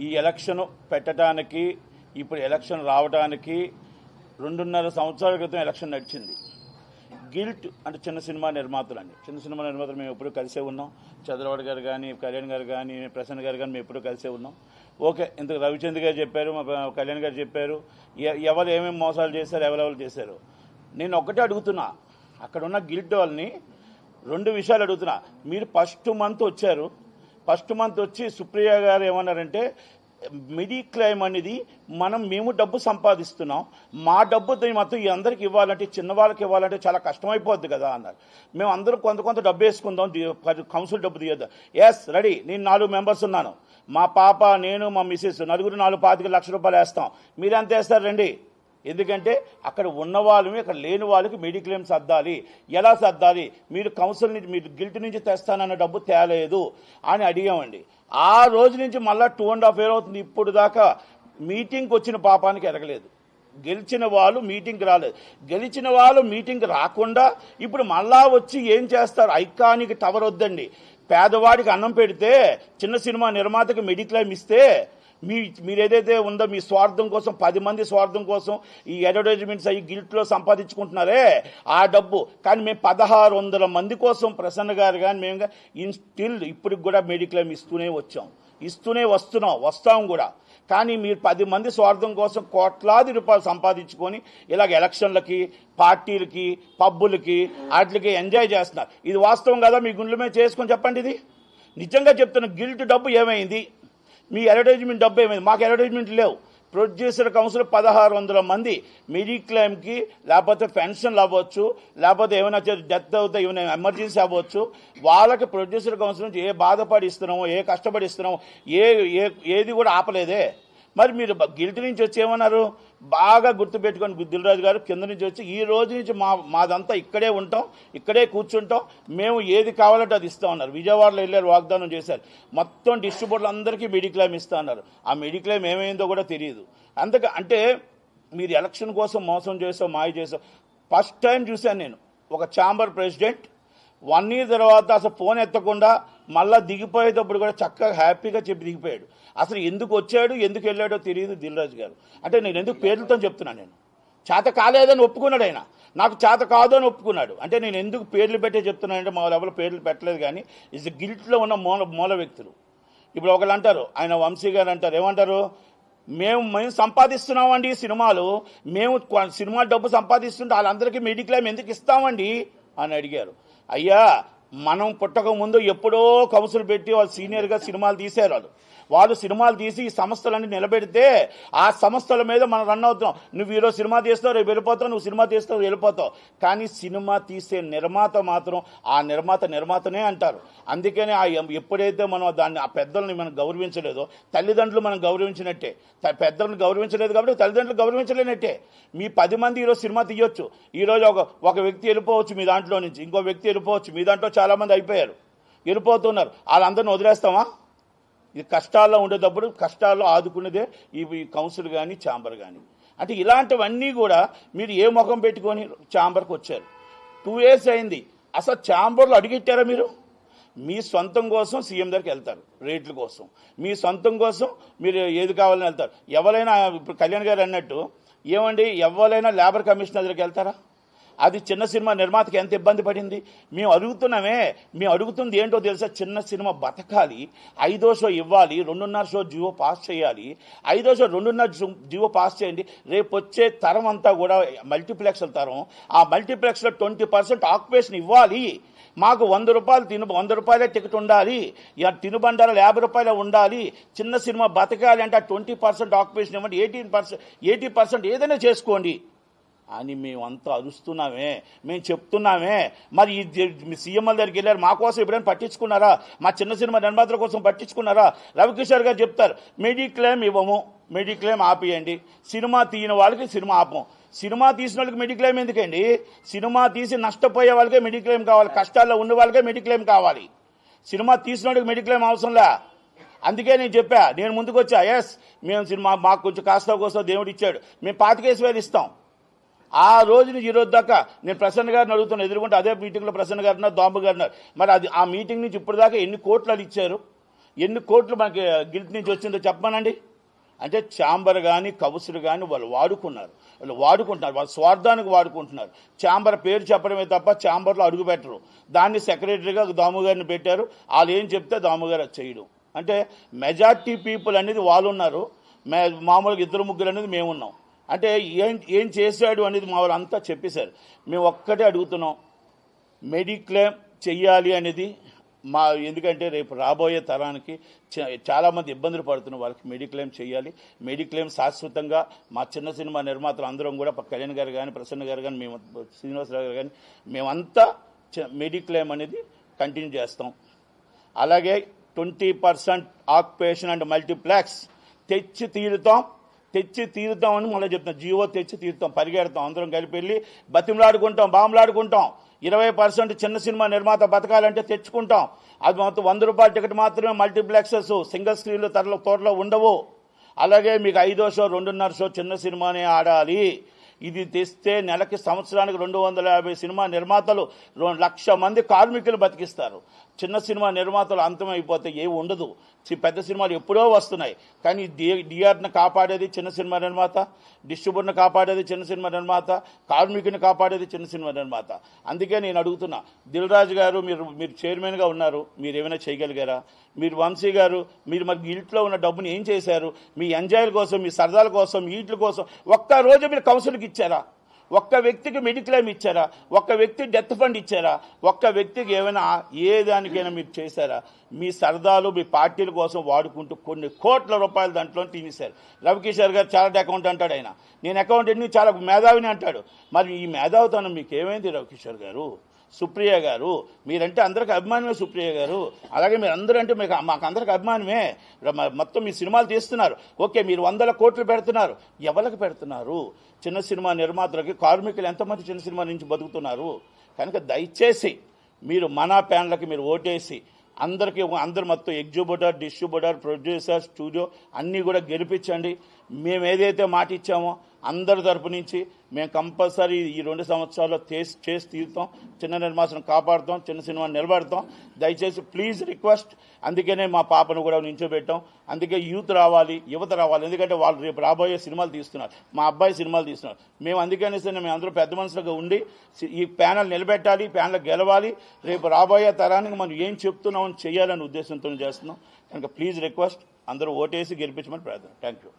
ఈ ఎలక్షన్ పెట్టడానికి ఇప్పుడు ఎలక్షన్ రావడానికి 2.5 సంవత్సరాల క్రితం ఎలక్షన్ నడిచింది. గిల్ట్ అంటే చిన్న సినిమా నిర్మాతలు మేము ఎప్పుడూ కలిసే ఉన్నాం. చంద్రబాబు గారు కానీ, కళ్యాణ్ గారు కానీ, ప్రసన్న గారు కానీ మేము ఎప్పుడూ కలిసే ఉన్నాం. ఓకే, ఇంతకు రవిచంద్ర గారు చెప్పారు, మా కళ్యాణ్ గారు చెప్పారు ఎవరు ఏమేమి మోసాలు చేశారు, ఎవరెవరు చేశారు. నేను ఒక్కటే అడుగుతున్నా, అక్కడ ఉన్న గిల్ట్ వాళ్ళని 2 విషయాలు అడుగుతున్నా. మీరు ఫస్ట్ మంత్ వచ్చారు, ఫస్ట్ మంత్ వచ్చి సుప్రియ గారు ఏమన్నారంటే మెడిక్లెయిమ్ అనేది మేము డబ్బు సంపాదిస్తున్నాం, మా డబ్బు మొత్తం ఈ అందరికి ఇవ్వాలంటే, చిన్న వాళ్ళకి ఇవ్వాలంటే చాలా కష్టమైపోద్ది కదా అన్నారు. మేము అందరం కొంత డబ్బు వేసుకుందాం, కౌన్సిల్ డబ్బు తీయద్దాం. ఎస్ రెడీ, నేను 4 మెంబర్స్ ఉన్నాను, మా పాప, నేను, మా మిస్సెస్, నలుగురు 4-5 లక్షల రూపాయలు వేస్తాం. మీరు ఎంత వేస్తారు రండి. ఎందుకంటే అక్కడ ఉన్న వాళ్ళని, అక్కడ లేని వాళ్ళకి మెడిక్లెయిమ్ సర్దాలి. ఎలా సర్దాలి? మీరు కౌన్సిల్ నుంచి, మీరు గిల్ట్ నుంచి తెస్తానన్న డబ్బు తేలేదు అని అడిగామండి. ఆ రోజు నుంచి మళ్ళీ 2.5 years అవుతుంది, ఇప్పుడు దాకా మీటింగ్కి వచ్చిన పాపానికి ఎరగలేదు. గెలిచిన వాళ్ళు మీటింగ్కి రాలేదు, గెలిచిన వాళ్ళు మీటింగ్కి రాకుండా ఇప్పుడు మళ్ళా వచ్చి ఏం చేస్తారు? ఐకానిక్ టవర్ వద్దండి, పేదవాడికి అన్నం పెడితే, చిన్న సినిమా నిర్మాతకి మెడిక్లెయిమ్ ఇస్తే, మీరు ఏదైతే ఉందో మీ స్వార్థం కోసం, 10 మంది స్వార్థం కోసం ఈ అడ్వర్టైజ్మెంట్స్ అయ్యి గిల్ట్లో సంపాదించుకుంటున్నారే ఆ డబ్బు. కానీ మేము 1600 మంది కోసం, ప్రసన్న గారు కానీ మేము స్టిల్ ఇప్పటికి కూడా మెడిక్లెయిమ్ ఇస్తూనే వస్తాం కూడా. కానీ మీరు 10 మంది స్వార్థం కోసం కోట్లాది రూపాయలు సంపాదించుకొని ఇలాగ ఎలక్షన్లకి, పార్టీలకి, పబ్బులకి, వాటికి ఎంజాయ్ చేస్తున్నారు. ఇది వాస్తవం కదా? మీ గుండెల మీద చేసుకొని చెప్పండి. ఇది నిజంగా చెప్తున్న గిల్ట్ డబ్బు ఏమైంది? మీ అడ్వర్టైజ్మెంట్ డబ్బు ఏమైంది? మాకు అడ్వర్టైజ్మెంట్ లేవు. ప్రొడ్యూసర్ కౌన్సిల్ 1600 మంది మెడిక్లెయిమ్కి, లేకపోతే పెన్షన్లు అవ్వచ్చు, లేకపోతే ఏమైనా డెత్ అవుతాయి, ఏమైనా ఎమర్జెన్సీ అవ్వచ్చు, వాళ్ళకి ప్రొడ్యూసర్ కౌన్సిల్ నుంచి ఏ బాధపడి ఇస్తున్నామో, ఏ కష్టపడి ఇస్తున్నామో, ఏది కూడా ఆపలేదే. మరి మీరు గిల్ట్ నుంచి వచ్చి ఏమన్నారు? బాగా గుర్తుపెట్టుకొని దిల్ రాజు గారు కింద నుంచి వచ్చి ఈ రోజు నుంచి మాదంతా ఇక్కడే ఉంటాం, ఇక్కడే కూర్చుంటాం, మేము ఏది కావాలంటే అది ఇస్తా ఉన్నారు. విజయవాడలో వెళ్ళారు, వాగ్దానం చేశారు, మొత్తం డిస్ట్రిబ్యూటర్లు అందరికీ మెడిక్లెయిమ్ ఇస్తా అన్నారు. ఆ మెడిక్లెయిమ్ ఏమైందో కూడా తెలియదు. అంటే మీరు ఎలక్షన్ కోసం మోసం చేసావు, మాయ చేసావు. ఫస్ట్ టైం చూశాను నేను ఒక ఛాంబర్ ప్రెసిడెంట్ 1 year తర్వాత అసలు ఫోన్ ఎత్తకుండా మళ్ళీ దిగిపోయేటప్పుడు కూడా చక్కగా హ్యాపీగా చెప్పి దిగిపోయాడు. అసలు ఎందుకు వచ్చాడు, ఎందుకు వెళ్ళాడో తెలియదు దిల్ రాజు గారు. అంటే నేను ఎందుకు పేర్లతో చెప్తున్నాను, నేను చేత కాలేదని ఒప్పుకున్నాడు, ఆయన నాకు చేత కాదు అని ఒప్పుకున్నాడు. అంటే నేను ఎందుకు పేర్లు పెట్టే చెప్తున్నానంటే, మా ఎవరు పేర్లు పెట్టలేదు, కానీ ఇస్ గిల్ట్లో ఉన్న మూల వ్యక్తులు. ఇప్పుడు ఒకళ్ళు అంటారు, ఆయన వంశీ గారు అంటారు, ఏమంటారు? మేము సంపాదిస్తున్నామండి సినిమాలు, మేము సినిమా డబ్బు సంపాదిస్తుంటే వాళ్ళందరికీ మెడిక్లెయిమ్ ఎందుకు ఇస్తామండి అని అడిగారు. అయ్యా, మనం పుట్టక ముందు ఎప్పుడో కౌన్సిల్ పెట్టి వాళ్ళు సీనియర్గా సినిమాలు తీశారు. వాళ్ళు సినిమాలు తీసి ఈ సంస్థలన్నీ నిలబెడితే ఆ సంస్థల మీద మనం రన్ అవుతున్నాం. నువ్వు ఈరోజు సినిమా తీస్తావు, రేపు వెళ్ళిపోతావు, నువ్వు సినిమా తీస్తావు, వెళ్ళిపోతావు. కానీ సినిమా తీసే నిర్మాత మాత్రం ఆ నిర్మాతనే అంటారు. అందుకనే ఎప్పుడైతే మనం ఆ పెద్దల్ని మనం గౌరవించలేదో, తల్లిదండ్రులు మనం గౌరవించినట్టే, పెద్దలను గౌరవించలేదు కాబట్టి తల్లిదండ్రులు గౌరవించలేనట్టే. మీ 10 మంది ఈరోజు సినిమా తీయొచ్చు, ఈరోజు ఒక వ్యక్తి వెళ్ళిపోవచ్చు మీ దాంట్లో నుంచి, ఇంకో వ్యక్తి వెళ్ళిపోవచ్చు, మీ దాంట్లో చాలామంది అయిపోయారు, వెళ్ళిపోతున్నారు. వాళ్ళందరినీ వదిలేస్తామా? ఇది కష్టాల్లో ఉండేటప్పుడు కష్టాల్లో ఆదుకునేదే ఈ కౌన్సిల్ కానీ, ఛాంబర్ కానీ. అంటే ఇలాంటివన్నీ కూడా మీరు ఏ ముఖం పెట్టుకొని ఛాంబర్కి వచ్చారు? 2 years అయింది. అసలు ఛాంబర్లో అడిగెట్టారా మీరు? మీ సొంతం కోసం సీఎం దగ్గరికి వెళ్తారు, రేట్ల కోసం, మీ సొంతం కోసం మీరు ఏది కావాలని వెళ్తారు. ఎవరైనా ఇప్పుడు కళ్యాణ్ గారు అన్నట్టు, ఏమండి ఎవరైనా లేబర్ కమిషనర్ దగ్గరికి వెళ్తారా? అది చిన్న సినిమా నిర్మాతకి ఎంత ఇబ్బంది పడింది. మేము అడుగుతుంది ఏంటో తెలుసా? చిన్న సినిమా బతకాలి, 5వ షో ఇవ్వాలి, 2.5 షో జీవో పాస్ చేయాలి. 5వ షో 2.5 జీవో పాస్ చేయండి. రేపు వచ్చే తరం అంతా కూడా మల్టీప్లెక్స్ల తరం, ఆ మల్టీప్లెక్స్లో 20% ఆక్యుపేషన్ ఇవ్వాలి. మాకు 100 రూపాయలే టికెట్ ఉండాలి, తినుబండారాలు 50 రూపాయలే ఉండాలి. చిన్న సినిమా బతకాలి అంటే 20% ఆక్యుపేషన్ ఇవ్వండి, 80% ఏదైనా చేసుకోండి అని మేమంతా అరుస్తున్నామే, మేము చెప్తున్నామే. మరి ఈ సీఎంల దగ్గరికి వెళ్ళారు, మా కోసం ఎప్పుడైనా పట్టించుకున్నారా? మా చిన్న సినిమా నిర్మాతల కోసం పట్టించుకున్నారా? రవికిషోర్ గారు చెప్తారు, మెడిక్లెయిమ్ ఇవ్వము, మెడిక్లెయిమ్ ఆపియండి, సినిమా తీయని వాళ్ళకి సినిమా ఆపం. సినిమా తీసిన వాళ్ళకి మెడిక్లెయిమ్ ఎందుకండి? సినిమా తీసి నష్టపోయే వాళ్ళకే మెడిక్లెయిమ్ కావాలి, కష్టాల్లో ఉన్న వాళ్ళకే మెడిక్లెయిమ్ కావాలి. సినిమా తీసిన వాళ్ళకి మెడిక్లెయిమ్ అవసరంలే. అందుకే నేను చెప్పా, నేను ముందుకు వచ్చా, ఎస్ మేము సినిమా మాకు కొంచెం కాస్త కోస్తా దేవుడు ఇచ్చాడు, మేము 25,000 ఇస్తాం. ఆ రోజు నుంచి ఈ రోజు దాకా నేను ప్రసన్న గారిని అడుగుతాను, ఎదుర్కొంటే అదే మీటింగ్లో ప్రసన్న గారు ఉన్నారు, దోంబ గారు ఉన్నారు. మరి అది ఆ మీటింగ్ నుంచి ఇప్పుడు దాకా ఎన్ని కోట్లు ఇచ్చారు, ఎన్ని కోట్లు మనకి గిల్ట్ నుంచి వచ్చిందో చెప్పమనండి. అంటే ఛాంబర్ కానీ కౌన్సిల్ కానీ వాళ్ళు వాడుకుంటున్నారు, వాళ్ళ స్వార్థానికి వాడుకుంటున్నారు. ఛాంబర్ పేరు చెప్పడమే తప్ప ఛాంబర్లో అడుగు పెట్టరు. దాన్ని సెక్రటరీగా దాము గారిని పెట్టారు. వాళ్ళు ఏం చెప్తే దాము గారు అది చేయడం. అంటే మెజార్టీ పీపుల్ అనేది వాళ్ళు ఉన్నారు, మామూలుగా 2-3 అనేది మేము ఉన్నాం. అంటే ఏం చేశాడు అనేది మా వాళ్ళు అంతా చెప్పేశారు. మేము ఒక్కటే అడుగుతున్నాం, మెడిక్లెయిమ్ చెయ్యాలి అనేది ఎందుకంటే రేపు రాబోయే తరానికి చాలామంది ఇబ్బందులు పడుతున్న వాళ్ళకి మెడిక్లెయిమ్ చేయాలి. మెడిక్లెయిమ్ శాశ్వతంగా మా చిన్న సినిమా నిర్మాతలు అందరం కూడా కళ్యాణ్ గారు కానీ, ప్రసన్న గారు కానీ, మేము శ్రీనివాసరావు గారు కానీ మేమంతా మెడిక్లెయిమ్ అనేది కంటిన్యూ చేస్తాం. అలాగే 20% ఆక్యుపేషన్ అండ్ మల్టీప్లెక్స్ తెచ్చి తీరుతాం అని మళ్ళీ చెప్తాం. జియో తెచ్చి తీరుతాం, పరిగెడతాం, అందరం కలిపి వెళ్ళి బతిమలాడుకుంటాం, బాంబులాడుకుంటాం. 20% చిన్న సినిమా నిర్మాత బతకాలంటే తెచ్చుకుంటాం. అది మొత్తం 100 రూపాయల టికెట్ మాత్రమే. మల్టీప్లెక్సెస్ సింగిల్ స్క్రీన్లు తోటలో ఉండవు. అలాగే మీకు 5వ షో 2.5 షో చిన్న సినిమానే ఆడాలి. ఇది తెస్తే నెలకి సంవత్సరానికి 250 సినిమా నిర్మాతలు 1,00,000 మంది కార్మికులు బతికిస్తారు. చిన్న సినిమా నిర్మాతలు అంతమైపోతే ఏమి ఉండదు. పెద్ద సినిమాలు ఎప్పుడో వస్తున్నాయి, కానీ డిఆర్ని కాపాడేది చిన్న సినిమా నిర్మాత, డిస్ట్రిబ్యూటర్ని కాపాడేది చిన్న సినిమా నిర్మాత, కార్మికుని కాపాడేది చిన్న సినిమా నిర్మాత. అందుకే నేను అడుగుతున్నా, దిల్ రాజు గారు మీరు చైర్మన్గా ఉన్నారు, మీరు ఏమైనా చేయగలిగారా? మీరు వంశీ గారు మీరు మరి ఇంట్లో ఉన్న డబ్బుని ఏం చేశారు? మీ ఎంజాయ్ల కోసం, మీ సరదాల కోసం, మీ ఇంట్ల కోసం ఒక్కరోజు మీరు కౌన్సిల్కి ఇచ్చారా? ఒక్క వ్యక్తికి మెడిక్లెయిమ్ ఇచ్చారా? ఒక్క వ్యక్తి డెత్ ఫండ్ ఇచ్చారా? ఒక్క వ్యక్తికి ఏమైనా ఏ దానికైనా మీరు చేశారా? మీ సరదాలు మీ పార్టీల కోసం వాడుకుంటూ కొన్ని కోట్ల రూపాయలు దాంట్లో తినేశారు. రవికిషోర్ గారు చార్టెడ్ అకౌంట్ అంటాడు, ఆయన నేను అకౌంటెంట్ని చాలా మేధావిని అంటాడు. మరి ఈ మేధావితనం మీకు ఏమైంది రవికిషోర్ గారు? సుప్రియ గారు మీరంటే అందరికి అభిమానమే. సుప్రియ గారు అలాగే మీరు అందరూ అంటే మాకు అందరికి అభిమానమే. మొత్తం మీ సినిమాలు తీస్తున్నారు, ఓకే, మీరు 100 కోట్లు పెడుతున్నారు. ఎవరికి పెడుతున్నారు? చిన్న సినిమా నిర్మాతలకి, కార్మికులు ఎంతమంది చిన్న సినిమా నుంచి బతుకుతున్నారు? కనుక దయచేసి మీరు మన ప్యానల్కి మీరు ఓటేసి అందరు మొత్తం ఎగ్జిబ్యూటర్, డిస్ట్రిబ్యూటర్, ప్రొడ్యూసర్, స్టూడియో అన్నీ కూడా గెలిపించండి. మేము ఏదైతే మాట ఇచ్చామో అందరి తరపు నుంచి మేము కంపల్సరీ ఈ 2 సంవత్సరాల్లో చేసి తీరుతాం. చిన్న నిర్మాతను కాపాడుతాం, చిన్న సినిమా నిలబడతాం. దయచేసి ప్లీజ్ రిక్వెస్ట్. అందుకనే మా పాపను కూడా నించోబెట్టాం. అందుకే యువత రావాలి. ఎందుకంటే వాళ్ళు రేపు రాబోయే సినిమాలు తీస్తున్నారు, మా అబ్బాయి సినిమాలు తీస్తున్నారు. మేము అందుకనేసి మేము అందరూ పెద్ద మనుషులుగా ఉండి ఈ ప్యానల్ నిలబెట్టాలి, ప్యానల్ గెలవాలి. రేపు రాబోయే తరానికి మనం ఏం చెప్తున్నామని చేయాలనే ఉద్దేశంతో చేస్తున్నాం. కనుక ప్లీజ్ రిక్వెస్ట్, అందరూ ఓటేసి గెలిపించమని ప్రార్థన. Thank you.